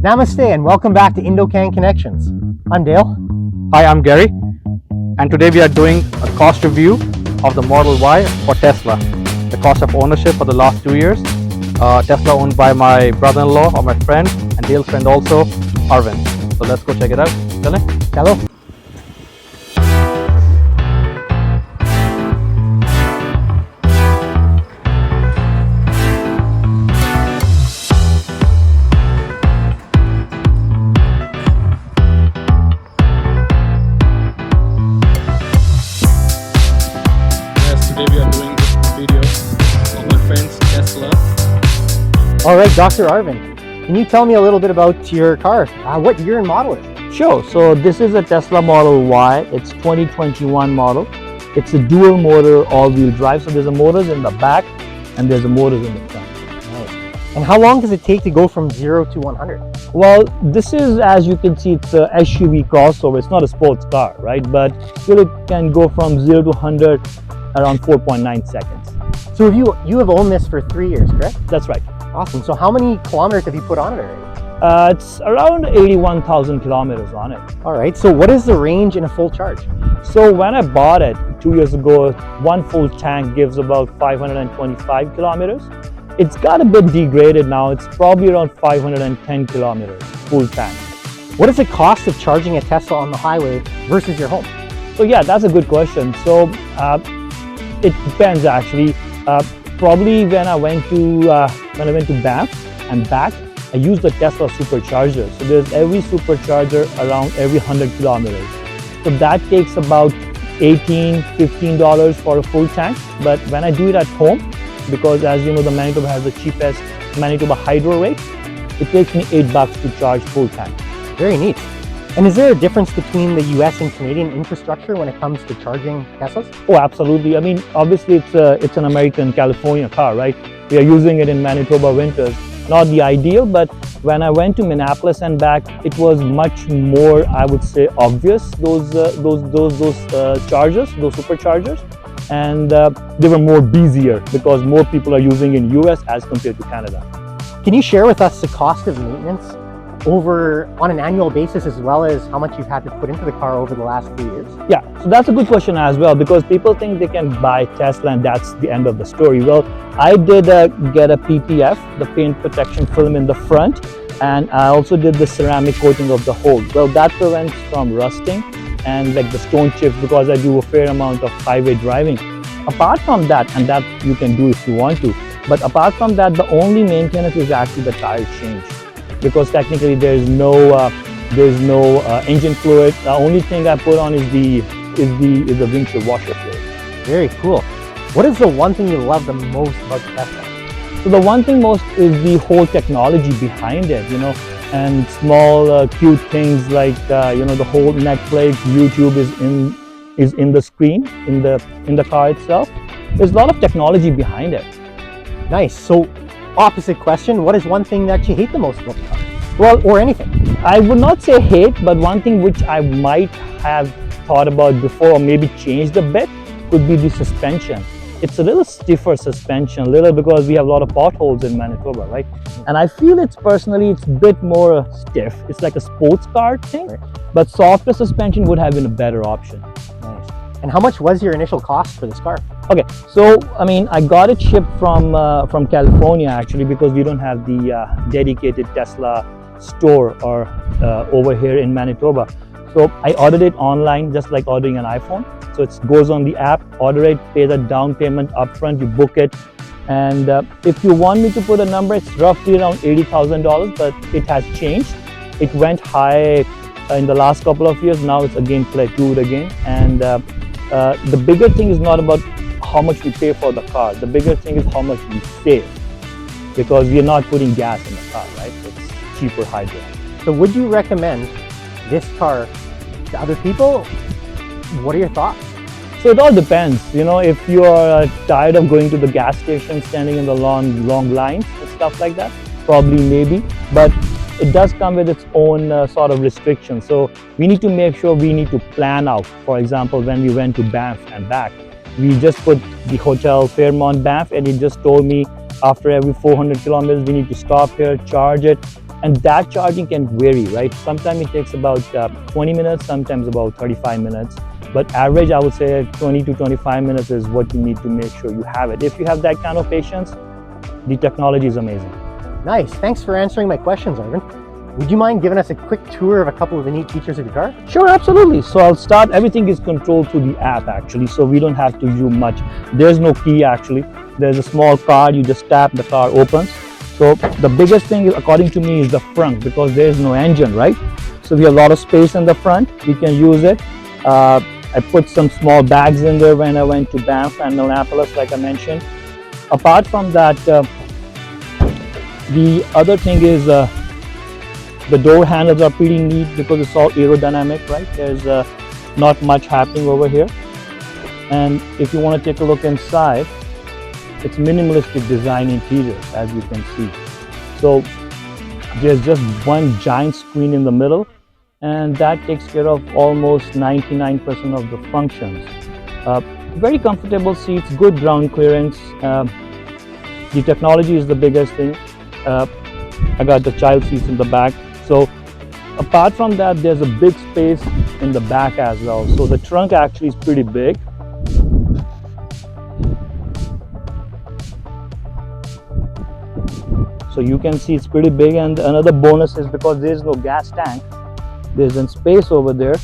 Namaste and welcome back to IndoCan Connections. I'm Dale. Hi, I'm Gary, and today we are doing a cost review of the Model Y for Tesla. The cost of ownership for the last 2 years. Tesla owned by my brother-in-law or my friend, and Dale's friend also, Arvind. So let's go check it out. Chale? Hello. Today we are doing this video of my friend's Tesla. All right, Dr. Arvind, can you tell me a little bit about your car? What year and model is it? Sure. So this is a Tesla Model Y. It's 2021 model. It's a dual motor all-wheel drive. So there's a motors in the back and there's a motors in the front. Nice. And how long does it take to go from 0 to 100? Well, this is, as you can see, it's a SUV crossover. It's not a sports car, right? But still it can go from 0 to 100 around 4.9 seconds. So you have owned this for 3 years, correct? That's right. Awesome. So how many kilometers have you put on it already? It's around 81,000 kilometers on it. All right. So what is the range in a full charge? So when I bought it 2 years ago, one full tank gives about 525 kilometers. It's got a bit degraded now. It's probably around 510 kilometers full tank. What is the cost of charging a Tesla on the highway versus your home? So yeah, that's a good question. So it depends actually. Probably when I went to Banff and back, I used the Tesla supercharger. So there's every supercharger around every 100 kilometers. So that takes about $15 for a full tank. But when I do it at home, because as you know, the Manitoba has the cheapest Manitoba hydro rate, it takes me $8 to charge full tank. Very neat. And is there a difference between the US and Canadian infrastructure when it comes to charging Teslas? Oh, absolutely. I mean, obviously it's an American California car, right? We are using it in Manitoba winters. Not the ideal, but when I went to Minneapolis and back, it was much more, I would say, obvious, those chargers, those superchargers. And they were more busier because more people are using in US as compared to Canada. Can you share with us the cost of maintenance on an annual basis, as well as how much you've had to put into the car over the last 3 years? Yeah, so that's a good question as well, because people think they can buy Tesla and that's the end of the story. Well, I did get a PPF, the paint protection film in the front, and I also did the ceramic coating of the whole. Well, that prevents from rusting and like the stone chips, because I do a fair amount of highway driving. Apart from that, and that you can do if you want to, but apart from that, the only maintenance is actually the tire change, because technically there's no engine fluid. The only thing I put on is the windshield washer fluid. Very cool. What is the one thing you love the most about the Tesla? So the one thing most is the whole technology behind it, you know, and small cute things like the whole Netflix, YouTube is in the screen in the car itself. There's a lot of technology behind it. Nice. So, opposite question, what is one thing that you hate the most about the car? Well, or anything? I would not say hate, but one thing which I might have thought about before or maybe changed a bit could be the suspension. It's a little stiffer suspension, because we have a lot of potholes in Manitoba, right? And I feel it's a bit more stiff. It's like a sports car thing, right? But softer suspension would have been a better option. Nice. And how much was your initial cost for this car? Okay, so I mean, I got it shipped from California actually, because we don't have the dedicated Tesla store or over here in Manitoba. So I ordered it online, just like ordering an iPhone. So it goes on the app, order it, pay the down payment upfront, you book it. And if you want me to put a number, it's roughly around $80,000, but it has changed. It went high in the last couple of years. Now it's again plateaued again. And the bigger thing is not about how much we pay for the car. The bigger thing is how much we save, because we are not putting gas in the car, right? It's cheaper hydro. So would you recommend this car to other people? What are your thoughts? So it all depends. You know, if you are tired of going to the gas station, standing in the long lines and stuff like that, probably maybe. But it does come with its own sort of restrictions. So we need to make sure we need to plan out. For example, when we went to Banff and back, we just put the hotel Fairmont Banff, and he just told me after every 400 kilometers we need to stop here, charge it, And that charging can vary, right? Sometimes it takes about 20 minutes, sometimes about 35 minutes. But average, I would say 20 to 25 minutes is what you need to make sure you have it. If you have that kind of patience, the technology is amazing. Nice. Thanks for answering my questions, Arvind. Would you mind giving us a quick tour of a couple of the neat features of your car? Sure, absolutely. So I'll start, everything is controlled through the app actually, so we don't have to do much. There's no key actually. There's a small card, you just tap, the car opens. So the biggest thing according to me is the front, because there's no engine, right? So we have a lot of space in the front, we can use it. I put some small bags in there when I went to Banff and Minneapolis, like I mentioned. Apart from that, the other thing is the door handles are pretty neat because it's all aerodynamic, right? There's not much happening over here. And if you want to take a look inside, it's minimalistic design interior, as you can see. So there's just one giant screen in the middle, and that takes care of almost 99% of the functions. Very comfortable seats, good ground clearance. The technology is the biggest thing. I got the child seats in the back. So apart from that, there's a big space in the back as well. So the trunk actually is pretty big. So you can see it's pretty big, and another bonus is because there's no gas tank, there's a space over there,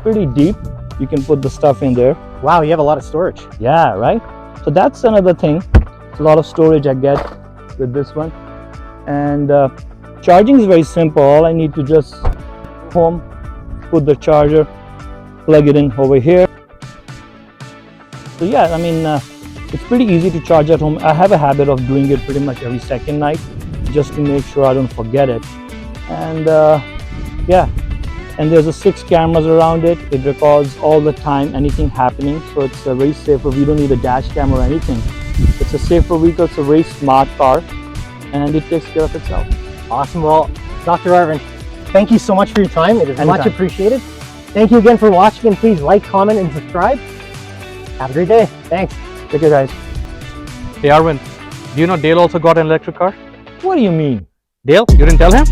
pretty deep. You can put the stuff in there. Wow, you have a lot of storage. Yeah, right? So that's another thing. It's a lot of storage I get with this one. And charging is very simple. All I need to just home, put the charger, plug it in over here. So yeah, I mean, it's pretty easy to charge at home. I have a habit of doing it pretty much every second night, just to make sure I don't forget it. And yeah, and there's 6 cameras around it. It records all the time, anything happening. So it's very safe. We don't need a dash cam or anything. It's a safer vehicle. It's a very smart car, and it takes care of itself. Awesome. Well, Dr. Arvind, thank you so much for your time. It is much Anytime. appreciated. Thank you again for watching, and please like, comment, and subscribe. Have a great day. Thanks. Take care, guys. Hey Arvind, do you know Dale also got an electric car? What do you mean? Dale, you didn't tell him?